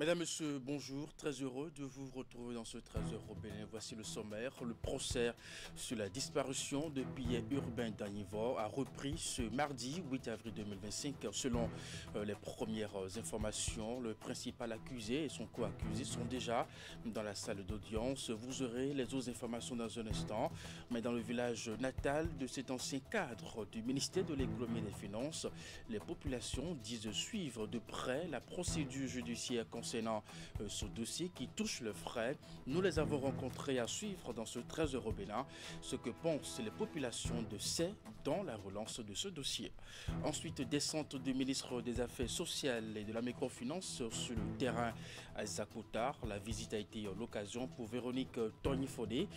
Mesdames, Messieurs, bonjour. Très heureux de vous retrouver dans ce 13h Robin. Voici le sommaire. Le procès sur la disparition de Pierre Urbain Danivor a repris ce mardi 8 avril 2025. Selon les premières informations, le principal accusé et son co-accusé sont déjà dans la salle d'audience. Vous aurez les autres informations dans un instant. Mais dans le village natal de cet ancien cadre du ministère de l'Économie et des Finances, les populations disent suivre de près la procédure judiciaire concernant ce dossier qui touche le frais. Nous les avons rencontrés à suivre dans ce 13 Robin, ce que pensent les populations de ces dans la relance de ce dossier. Ensuite, descente du ministre des Affaires sociales et de la microfinance sur le terrain à Zakotar. La visite a été l'occasion pour Véronique Tognifodé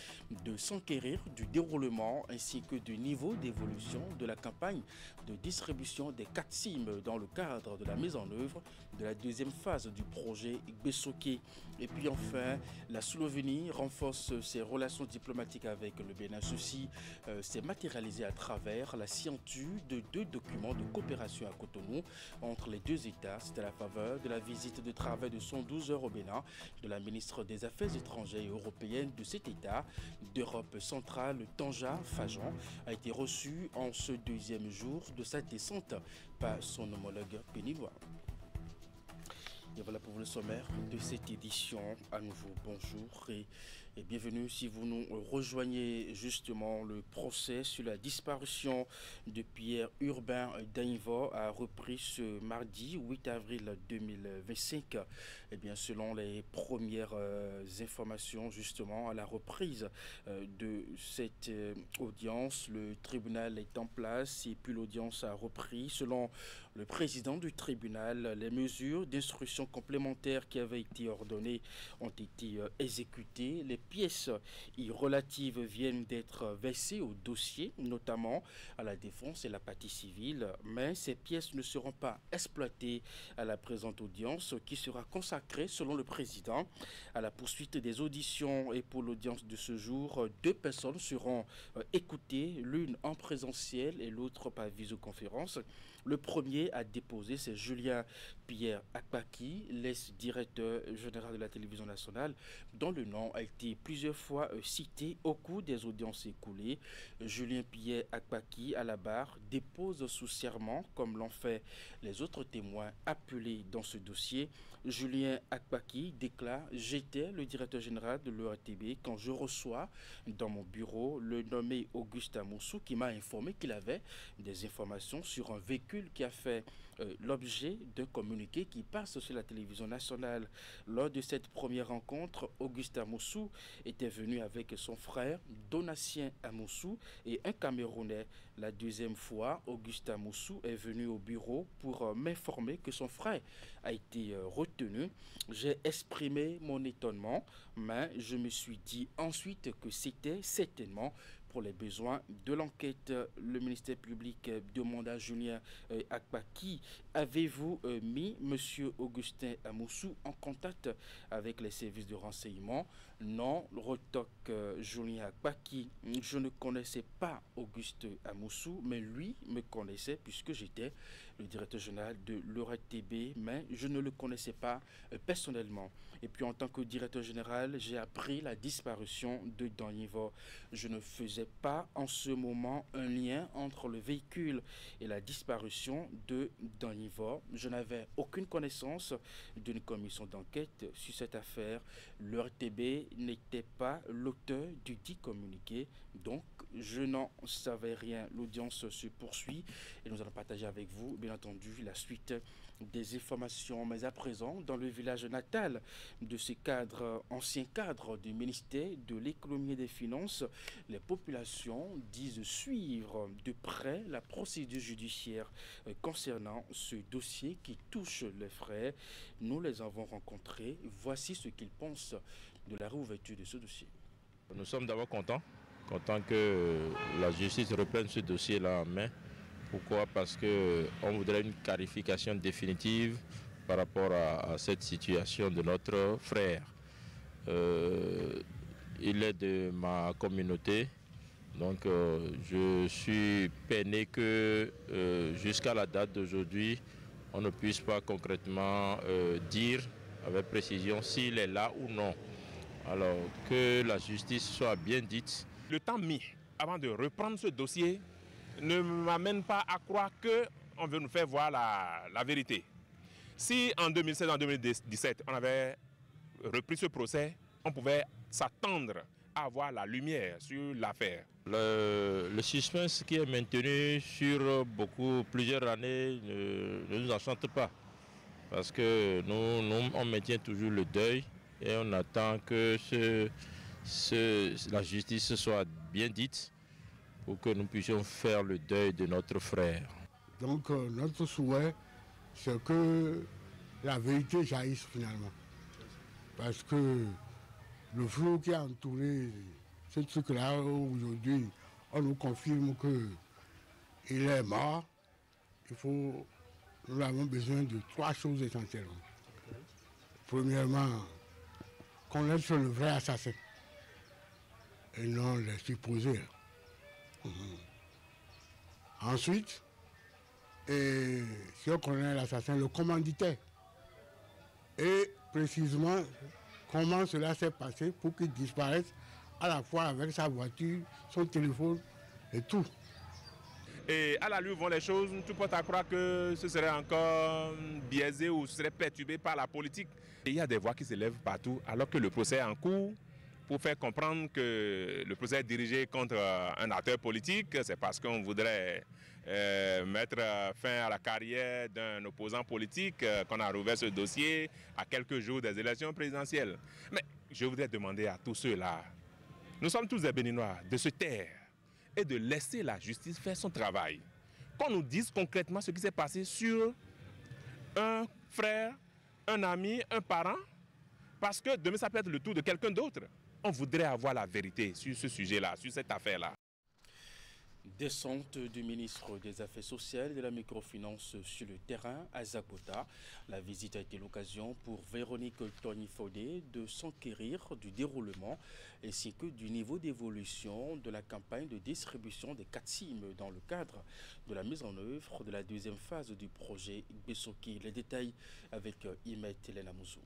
de s'enquérir du déroulement ainsi que du niveau d'évolution de la campagne de distribution des 4 SIM dans le cadre de la mise en œuvre de la deuxième phase du projet Besoké. Et puis enfin, la Slovénie renforce ses relations diplomatiques avec le Bénin. Ceci s'est matérialisé à travers la signature de 2 documents de coopération à Cotonou entre les 2 États. C'est à la faveur de la visite de travail de 112 heures au Bénin de la ministre des Affaires étrangères et européennes de cet État d'Europe centrale, Tanja Fajon, a été reçue en ce 2e jour de sa descente par son homologue béninois. Et voilà pour le sommaire de cette édition. À nouveau, bonjour et bienvenue si vous nous rejoignez. Justement, le procès sur la disparition de Pierre Urbain Danivor a repris ce mardi 8 avril 2025. Et bien, selon les premières informations, justement, à la reprise de cette audience, le tribunal est en place et puis l'audience a repris. Selon le président du tribunal, les mesures d'instruction complémentaires qui avaient été ordonnées ont été exécutées. Les pièces relatives viennent d'être versées au dossier, notamment à la défense et la partie civile, mais ces pièces ne seront pas exploitées à la présente audience qui sera consacrée, selon le président, à la poursuite des auditions. Et pour l'audience de ce jour, 2 personnes seront écoutées, l'une en présentiel et l'autre par visioconférence. Le premier à déposer, c'est Julien Pierre Akpaki, l'ex-directeur général de la télévision nationale, dont le nom a été plusieurs fois cité au cours des audiences écoulées. Julien Pierre Akpaki, à la barre, dépose sous serment, comme l'ont fait les autres témoins appelés dans ce dossier. Julien Akpaki déclare: j'étais le directeur général de l'ORTB quand je reçois dans mon bureau le nommé Auguste Amoussou qui m'a informé qu'il avait des informations sur un véhicule qui a fait l'objet d'un communiqué qui passe sur la télévision nationale. Lors de cette première rencontre, Auguste Amoussou était venu avec son frère Donatien Amoussou et un Camerounais. La deuxième fois, Auguste Amoussou est venu au bureau pour m'informer que son frère a été retenu. J'ai exprimé mon étonnement, mais je me suis dit ensuite que c'était certainement pour les besoins de l'enquête. Le ministère public demande à Julien Akpaki: avez-vous mis monsieur Augustin Amoussou en contact avec les services de renseignement? Non, retoque Julien Akpaki. Je ne connaissais pas Auguste Amoussou, mais lui me connaissait puisque j'étais le directeur général de l'ORTB, mais je ne le connaissais pas personnellement. Et puis en tant que directeur général, j'ai appris la disparition de Danivor. Je ne faisais pas en ce moment un lien entre le véhicule et la disparition de Danivor. Je n'avais aucune connaissance d'une commission d'enquête sur cette affaire. L'ORTB n'était pas l'auteur du dit communiqué, donc je n'en savais rien. L'audience se poursuit et nous allons partager avec vous, bien entendu, la suite des informations. Mais à présent, dans le village natal de ce ancien cadre du ministère de l'Économie et des Finances, les populations disent suivre de près la procédure judiciaire concernant ce dossier qui touche les frais. Nous les avons rencontrés. Voici ce qu'ils pensent de la réouverture de ce dossier. Nous sommes d'abord contents que la justice reprenne ce dossier-là en main. Pourquoi? Parce qu'on voudrait une clarification définitive par rapport à cette situation de notre frère. Il est de ma communauté, donc je suis peiné que jusqu'à la date d'aujourd'hui, on ne puisse pas concrètement dire avec précision s'il est là ou non. Alors que la justice soit bien dite. Le temps mis avant de reprendre ce dossier ne m'amène pas à croire qu'on veut nous faire voir la vérité. Si en 2016, en 2017, on avait repris ce procès, on pouvait s'attendre à avoir la lumière sur l'affaire. Le suspense qui est maintenu sur plusieurs années ne nous enchante pas. Parce que nous, on maintient toujours le deuil et on attend que la justice soit bien dite pour que nous puissions faire le deuil de notre frère. Donc notre souhait, c'est que la vérité jaillisse finalement. Parce que le flou qui a entouré ce truc-là, aujourd'hui, on nous confirme qu'il est mort. Nous avons besoin de 3 choses essentiellement. Premièrement, connaître le vrai assassin et non les supposés. Ensuite, si on connaît l'assassin, le commanditaire. Et précisément, comment cela s'est passé pour qu'il disparaisse à la fois avec sa voiture, son téléphone et tout. Et à la lueur vont les choses, tout porte à croire que ce serait encore biaisé ou ce serait perturbé par la politique. Et il y a des voix qui se lèvent partout alors que le procès est en cours pour faire comprendre que le procès est dirigé contre un acteur politique. C'est parce qu'on voudrait mettre fin à la carrière d'un opposant politique qu'on a rouvert ce dossier à quelques jours des élections présidentielles. Mais je voudrais demander à tous ceux-là, nous sommes tous des Béninois, de se taire et de laisser la justice faire son travail. Qu'on nous dise concrètement ce qui s'est passé sur un frère, un ami, un parent, parce que demain ça peut être le tour de quelqu'un d'autre. On voudrait avoir la vérité sur ce sujet-là, sur cette affaire-là. Descente du ministre des Affaires sociales et de la microfinance sur le terrain à Zakota. La visite a été l'occasion pour Véronique Tonifodé de s'enquérir du déroulement ainsi que du niveau d'évolution de la campagne de distribution des 4 SIM dans le cadre de la mise en œuvre de la deuxième phase du projet Besoki. Les détails avec Imet Elena Mouzou.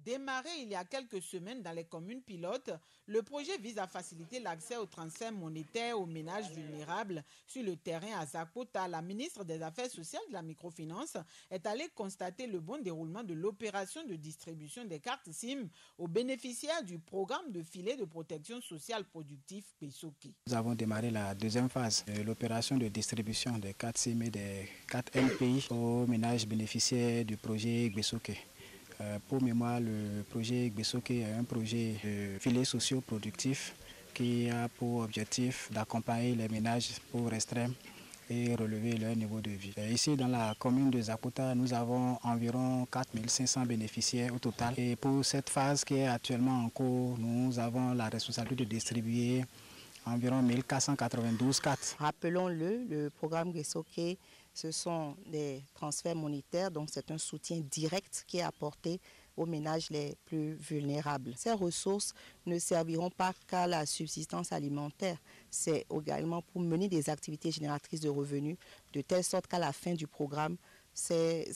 Démarré il y a quelques semaines dans les communes pilotes, le projet vise à faciliter l'accès aux transferts monétaires aux ménages vulnérables. Sur le terrain à Zakota, la ministre des Affaires sociales et de la microfinance est allée constater le bon déroulement de l'opération de distribution des cartes SIM aux bénéficiaires du programme de filet de protection sociale productif Besoki. Nous avons démarré la deuxième phase de l'opération de distribution des cartes SIM et des cartes NPI aux ménages bénéficiaires du projet Besoki. Pour mémoire, le projet Besoki est un projet de filet socio-productif qui a pour objectif d'accompagner les ménages pour restreindre et relever leur niveau de vie. Ici, dans la commune de Zakota, nous avons environ 4500 bénéficiaires au total. Et pour cette phase qui est actuellement en cours, nous avons la responsabilité de distribuer environ 1492 cartes. Rappelons-le, le programme Besoki, ce sont des transferts monétaires, donc c'est un soutien direct qui est apporté aux ménages les plus vulnérables. Ces ressources ne serviront pas qu'à la subsistance alimentaire, c'est également pour mener des activités génératrices de revenus, de telle sorte qu'à la fin du programme, ces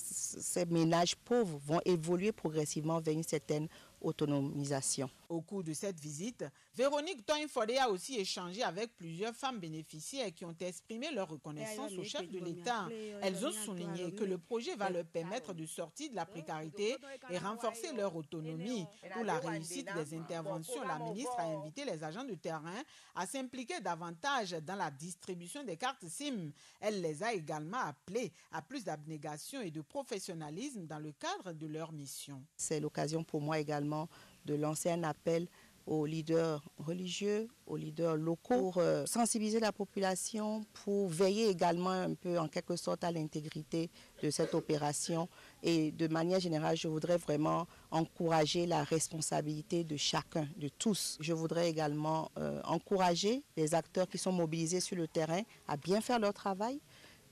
ménages pauvres vont évoluer progressivement vers une certaine autonomisation. Au cours de cette visite, Véronique Tonifodé a aussi échangé avec plusieurs femmes bénéficiaires qui ont exprimé leur reconnaissance au chef de l'État. Elles ont souligné que le projet va leur permettre de sortir de la précarité et renforcer leur autonomie. Pour la réussite des interventions, la ministre a invité les agents de terrain à s'impliquer davantage dans la distribution des cartes SIM. Elle les a également appelés à plus d'abnégation et de professionnalisme dans le cadre de leur mission. C'est l'occasion pour moi également de lancer un appel aux leaders religieux, aux leaders locaux pour sensibiliser la population, pour veiller également un peu en quelque sorte à l'intégrité de cette opération. Et de manière générale, je voudrais vraiment encourager la responsabilité de chacun, de tous. Je voudrais également encourager les acteurs qui sont mobilisés sur le terrain à bien faire leur travail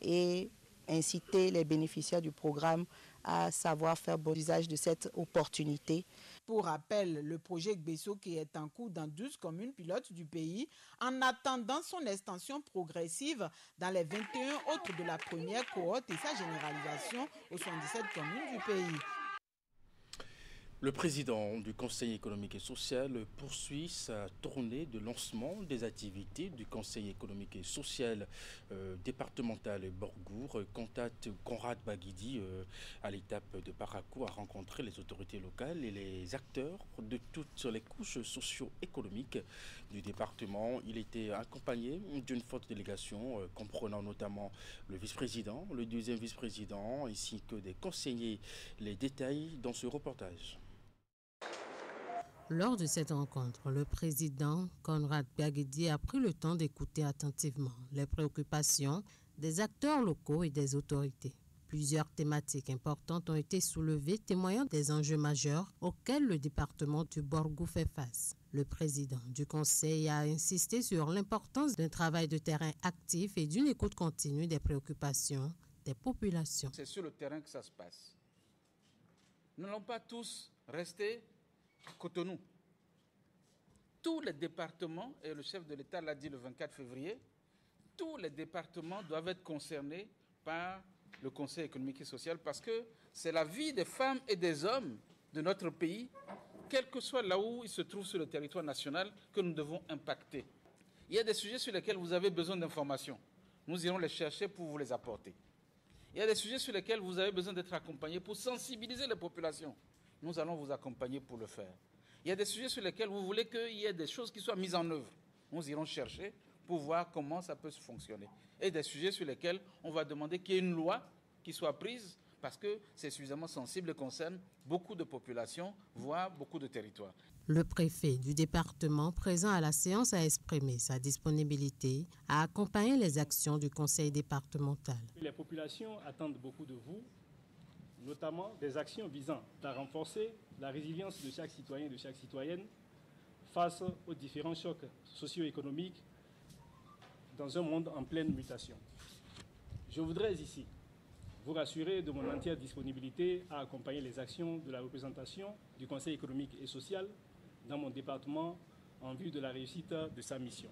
et inciter les bénéficiaires du programme à savoir faire bon usage de cette opportunité. Pour rappel, le projet Besoki est en cours dans 12 communes pilotes du pays en attendant son extension progressive dans les 21 autres de la première cohorte et sa généralisation aux 77 communes du pays. Le président du Conseil économique et social poursuit sa tournée de lancement des activités du Conseil économique et social départemental Borgour. Conrad Baguidi, à l'étape de Parakou, a rencontré les autorités locales et les acteurs de toutes les couches socio-économiques du département. Il était accompagné d'une forte délégation comprenant notamment le vice-président, le deuxième vice-président ainsi que des conseillers. Les détails dans ce reportage. Lors de cette rencontre, le président Conrad Baguidi a pris le temps d'écouter attentivement les préoccupations des acteurs locaux et des autorités. Plusieurs thématiques importantes ont été soulevées, témoignant des enjeux majeurs auxquels le département du Borgou fait face. Le président du conseil a insisté sur l'importance d'un travail de terrain actif et d'une écoute continue des préoccupations des populations. C'est sur le terrain que ça se passe. Nous n'allons pas tous rester à Cotonou. Tous les départements, et le chef de l'État l'a dit le 24 février, tous les départements doivent être concernés par le Conseil économique et social parce que c'est la vie des femmes et des hommes de notre pays, quel que soit là où ils se trouvent sur le territoire national, que nous devons impacter. Il y a des sujets sur lesquels vous avez besoin d'informations. Nous irons les chercher pour vous les apporter. Il y a des sujets sur lesquels vous avez besoin d'être accompagnés pour sensibiliser les populations. Nous allons vous accompagner pour le faire. Il y a des sujets sur lesquels vous voulez qu'il y ait des choses qui soient mises en œuvre. Nous irons chercher pour voir comment ça peut fonctionner. Et des sujets sur lesquels on va demander qu'il y ait une loi qui soit prise parce que c'est suffisamment sensible et concerne beaucoup de populations, voire beaucoup de territoires. Le préfet du département présent à la séance a exprimé sa disponibilité à accompagner les actions du conseil départemental. Les populations attendent beaucoup de vous, notamment des actions visant à renforcer la résilience de chaque citoyen et de chaque citoyenne face aux différents chocs socio-économiques dans un monde en pleine mutation. Je voudrais ici vous rassurer de mon entière disponibilité à accompagner les actions de la représentation du Conseil économique et social dans mon département en vue de la réussite de sa mission.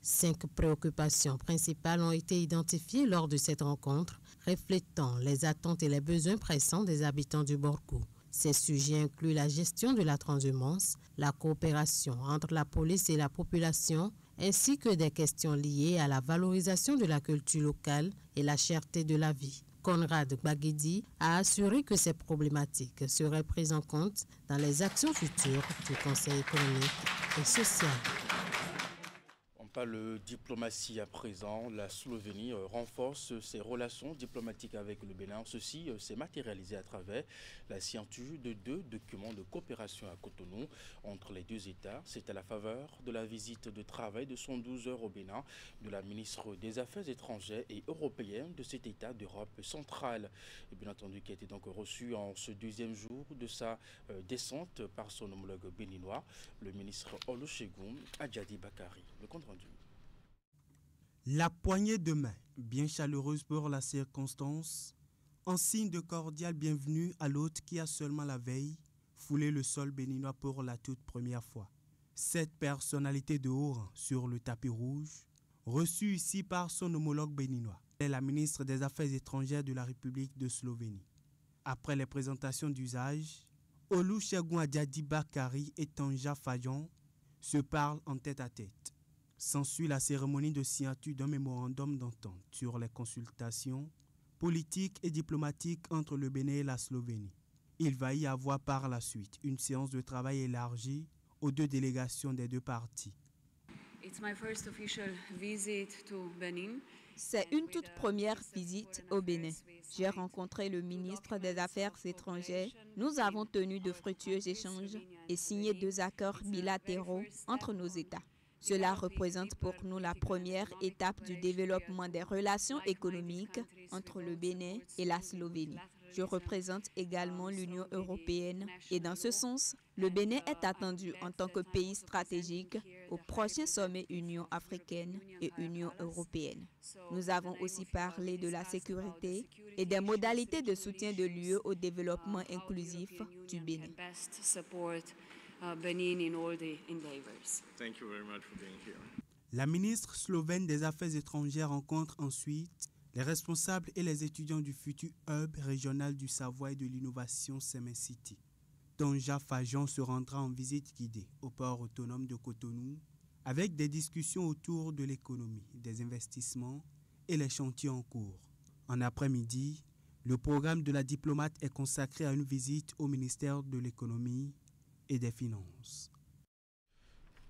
5 préoccupations principales ont été identifiées lors de cette rencontre, reflétant les attentes et les besoins pressants des habitants du Borgou. Ces sujets incluent la gestion de la transhumance, la coopération entre la police et la population, ainsi que des questions liées à la valorisation de la culture locale et la cherté de la vie. Conrad Baguidi a assuré que ces problématiques seraient prises en compte dans les actions futures du Conseil économique et social. On parle diplomatie à présent. La Slovénie renforce ses relations diplomatiques avec le Bénin. Ceci s'est matérialisé à travers la signature de 2 documents de coopération à Cotonou entre les 2 États. C'est à la faveur de la visite de travail de 112 heures au Bénin de la ministre des Affaires étrangères et européenne de cet État d'Europe centrale. Et bien entendu, qui a été donc reçu en ce 2e jour de sa descente par son homologue béninois, le ministre Olusegun Adjadi Bakari. Le compte rendu. La poignée de main, bien chaleureuse pour la circonstance, en signe de cordial bienvenue à l'hôte qui a seulement la veille foulé le sol béninois pour la toute première fois. Cette personnalité de haut rang sur le tapis rouge, reçue ici par son homologue béninois, est la ministre des Affaires étrangères de la République de Slovénie. Après les présentations d'usage, Olusegun Adjadi Bakari et Tanja Fajon se parlent en tête-à-tête. S'ensuit la cérémonie de signature d'un mémorandum d'entente sur les consultations politiques et diplomatiques entre le Bénin et la Slovénie. Il va y avoir par la suite une séance de travail élargie aux 2 délégations des 2 parties. C'est une toute première visite au Bénin. J'ai rencontré le ministre des Affaires étrangères. Nous avons tenu de fructueux échanges et signé 2 accords bilatéraux entre nos États. Cela représente pour nous la première étape du développement des relations économiques entre le Bénin et la Slovénie. Je représente également l'Union européenne et dans ce sens, le Bénin est attendu en tant que pays stratégique au prochain sommet Union africaine et Union européenne. Nous avons aussi parlé de la sécurité et des modalités de soutien de l'UE au développement inclusif du Bénin. La ministre slovène des Affaires étrangères rencontre ensuite les responsables et les étudiants du futur hub régional du savoir et de l'innovation Semen City. Tonja Fajon se rendra en visite guidée au port autonome de Cotonou avec des discussions autour de l'économie, des investissements et les chantiers en cours. En après-midi, le programme de la diplomate est consacré à une visite au ministère de l'économie et des finances.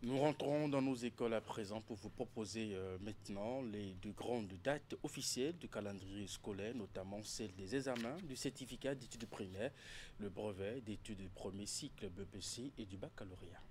Nous rentrons dans nos écoles à présent pour vous proposer maintenant les deux grandes dates officielles du calendrier scolaire, notamment celle des examens, du certificat d'études primaires, le brevet d'études de premier cycle BPC et du baccalauréat.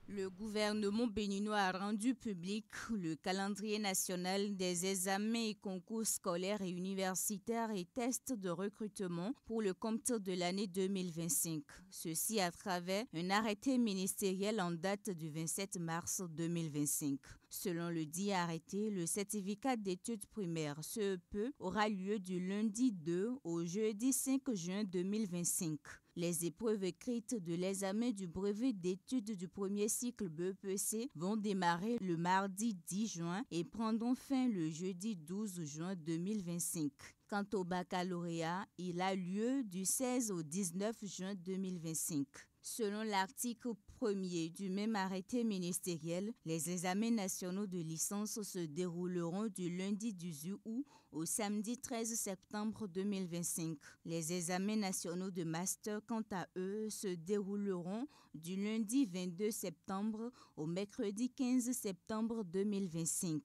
Le gouvernement béninois a rendu public le calendrier national des examens et concours scolaires et universitaires et tests de recrutement pour le compte de l'année 2025. Ceci à travers un arrêté ministériel en date du 27 mars 2025. Selon le dit arrêté, le certificat d'études primaires CEP aura lieu du lundi 2 au jeudi 5 juin 2025. Les épreuves écrites de l'examen du brevet d'études du premier cycle BEPC vont démarrer le mardi 10 juin et prendront fin le jeudi 12 juin 2025. Quant au baccalauréat, il a lieu du 16 au 19 juin 2025. Selon l'article 1er du même arrêté ministériel, les examens nationaux de licence se dérouleront du lundi 18 août au samedi 13 septembre 2025. Les examens nationaux de master, quant à eux, se dérouleront du lundi 22 septembre au mercredi 15 septembre 2025.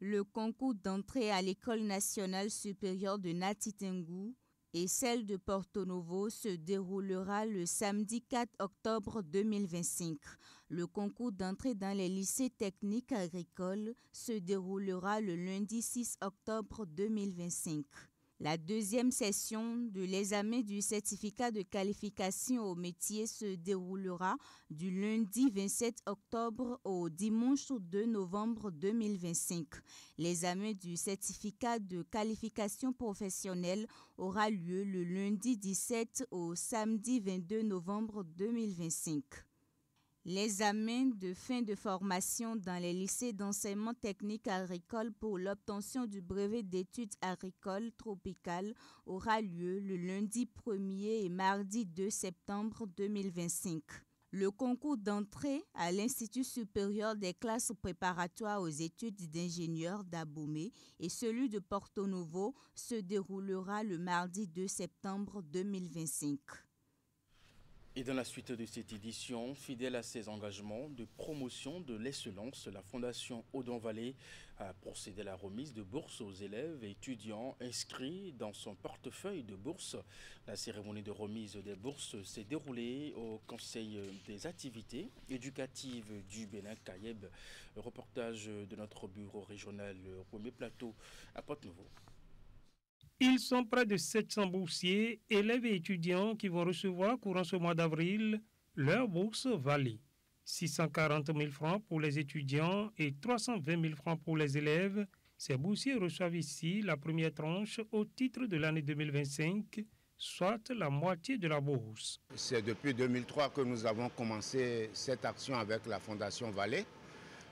Le concours d'entrée à l'École nationale supérieure de Nati-Tengou et celle de Porto Novo se déroulera le samedi 4 octobre 2025. Le concours d'entrée dans les lycées techniques agricoles se déroulera le lundi 6 octobre 2025. La deuxième session de l'examen du certificat de qualification au métier se déroulera du lundi 27 octobre au dimanche 2 novembre 2025. L'examen du certificat de qualification professionnelle aura lieu le lundi 17 au samedi 22 novembre 2025. L'examen de fin de formation dans les lycées d'enseignement technique agricole pour l'obtention du brevet d'études agricoles tropicales aura lieu le lundi 1er et mardi 2 septembre 2025. Le concours d'entrée à l'Institut supérieur des classes préparatoires aux études d'ingénieurs d'Abomey et celui de Porto Novo se déroulera le mardi 2 septembre 2025. Et dans la suite de cette édition, fidèle à ses engagements de promotion de l'excellence, la Fondation Odon Valley a procédé à la remise de bourses aux élèves et étudiants inscrits dans son portefeuille de bourses. La cérémonie de remise des bourses s'est déroulée au Conseil des activités éducatives du Bénin Cayeb. Le reportage de notre bureau régional Premier Plateau à Porto-Novo. Ils sont près de 700 boursiers, élèves et étudiants qui vont recevoir courant ce mois d'avril leur bourse Valley. 640 000 francs pour les étudiants et 320 000 francs pour les élèves. Ces boursiers reçoivent ici la première tranche au titre de l'année 2025, soit la moitié de la bourse. C'est depuis 2003 que nous avons commencé cette action avec la Fondation Valley.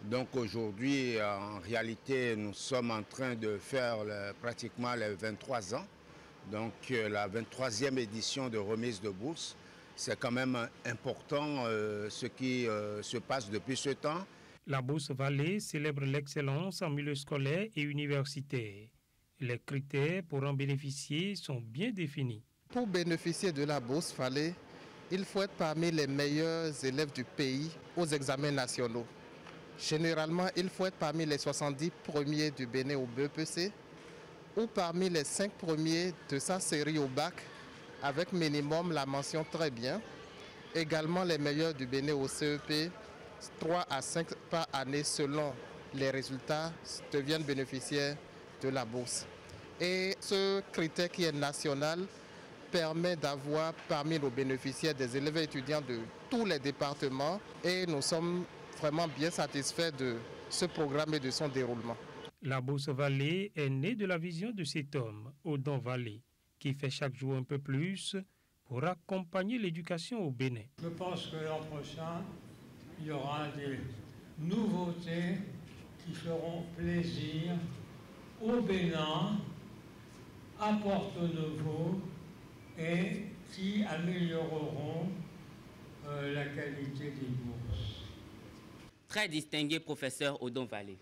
Donc aujourd'hui, en réalité, nous sommes en train de faire pratiquement les 23 ans. Donc la 23e édition de remise de bourse. C'est quand même important ce qui se passe depuis ce temps. La bourse Valley célèbre l'excellence en milieu scolaire et universitaire. Les critères pour en bénéficier sont bien définis. Pour bénéficier de la bourse Valley, il faut être parmi les meilleurs élèves du pays aux examens nationaux. Généralement, il faut être parmi les 70 premiers du Bénin au BEPC ou parmi les 5 premiers de sa série au bac avec minimum la mention très bien. Également les meilleurs du Bénin au CEP, 3 à 5 par année selon les résultats deviennent bénéficiaires de la bourse. Et ce critère qui est national permet d'avoir parmi nos bénéficiaires des élèves et étudiants de tous les départements et nous sommes vraiment bien satisfait de ce programme et de son déroulement. La bourse Valley est née de la vision de cet homme, Odon Valley, qui fait chaque jour un peu plus pour accompagner l'éducation au Bénin. Je pense que l'an prochain, il y aura des nouveautés qui feront plaisir au Bénin, à Porto Novo et qui amélioreront la qualité des bourses. Très distingué professeur Odon Vallée,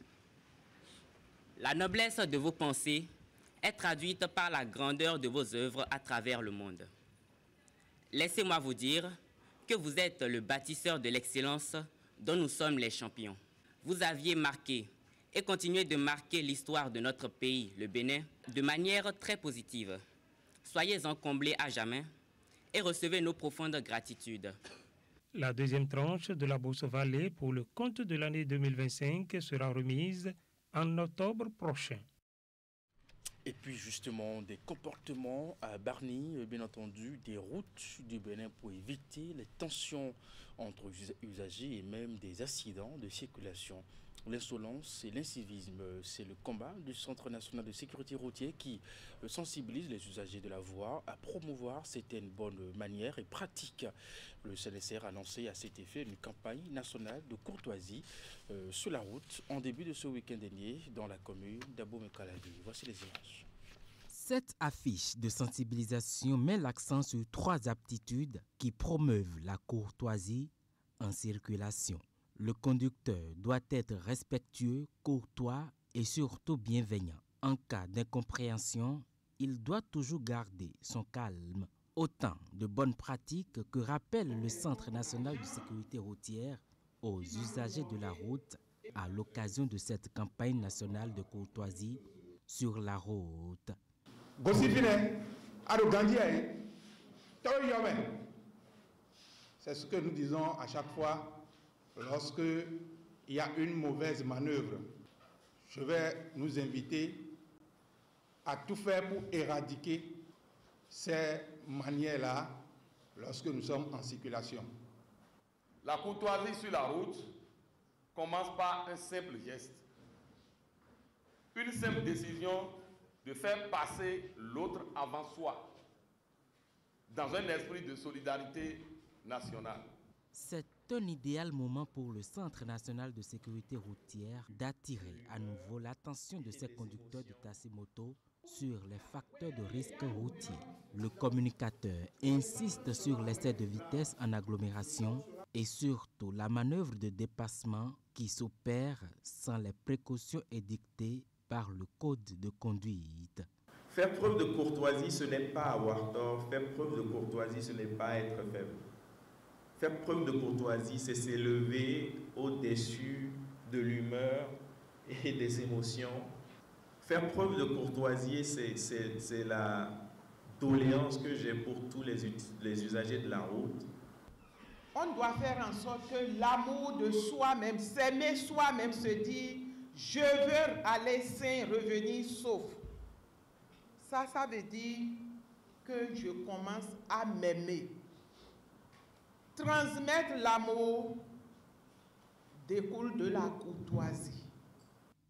la noblesse de vos pensées est traduite par la grandeur de vos œuvres à travers le monde. Laissez-moi vous dire que vous êtes le bâtisseur de l'excellence dont nous sommes les champions. Vous aviez marqué et continuez de marquer l'histoire de notre pays, le Bénin, de manière très positive. Soyez-en comblés à jamais et recevez nos profondes gratitudes. La deuxième tranche de la Bourse Vallée pour le compte de l'année 2025 sera remise en octobre prochain. Et puis justement, des comportements à Bargny, bien entendu, des routes du Bénin pour éviter les tensions entre usagers et même des accidents de circulation. L'insolence et l'incivisme, c'est le combat du Centre national de sécurité routière qui sensibilise les usagers de la voie à promouvoir certaines bonnes manières et pratiques. Le CNSR a lancé à cet effet une campagne nationale de courtoisie sur la route en début de ce week-end dernier dans la commune d'Abomey-Calavi. Voici les images. Cette affiche de sensibilisation met l'accent sur 3 aptitudes qui promeuvent la courtoisie en circulation. Le conducteur doit être respectueux, courtois et surtout bienveillant. En cas d'incompréhension, il doit toujours garder son calme. Autant de bonnes pratiques que rappelle le Centre national de sécurité routière aux usagers de la route à l'occasion de cette campagne nationale de courtoisie sur la route. C'est ce que nous disons à chaque fois. Lorsque il y a une mauvaise manœuvre, je vais nous inviter à tout faire pour éradiquer ces manières-là lorsque nous sommes en circulation. La courtoisie sur la route commence par un simple geste. Une simple décision de faire passer l'autre avant soi, dans un esprit de solidarité nationale. C'est un idéal moment pour le Centre national de sécurité routière d'attirer à nouveau l'attention de ses conducteurs de taxi-moto sur les facteurs de risque routier. Le communicateur insiste sur l'excès de vitesse en agglomération et surtout la manœuvre de dépassement qui s'opère sans les précautions édictées par le code de conduite. Faire preuve de courtoisie, ce n'est pas avoir tort. Faire preuve de courtoisie, ce n'est pas être faible. Faire preuve de courtoisie, c'est s'élever au-dessus de l'humeur et des émotions. Faire preuve de courtoisie, c'est la doléance que j'ai pour tous les usagers de la route. On doit faire en sorte que l'amour de soi-même, s'aimer soi-même, se dire « je veux aller sain, revenir sauf ». Ça veut dire que je commence à m'aimer. Transmettre l'amour découle de la courtoisie.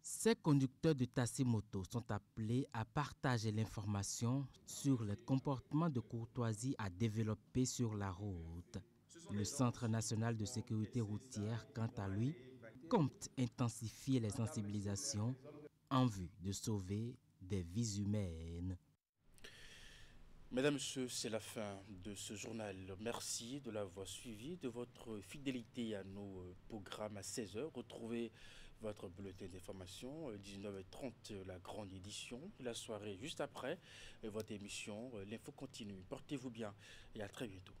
Ces conducteurs de taxi-moto sont appelés à partager l'information sur les comportements de courtoisie à développer sur la route. Le Centre national de sécurité routière, quant à lui, compte intensifier les sensibilisations en vue de sauver des vies humaines. Mesdames, Messieurs, c'est la fin de ce journal. Merci de l'avoir suivi, de votre fidélité à nos programmes à 16h. Retrouvez votre bulletin d'information, 19h30, la grande édition. La soirée juste après, votre émission, l'info continue. Portez-vous bien et à très bientôt.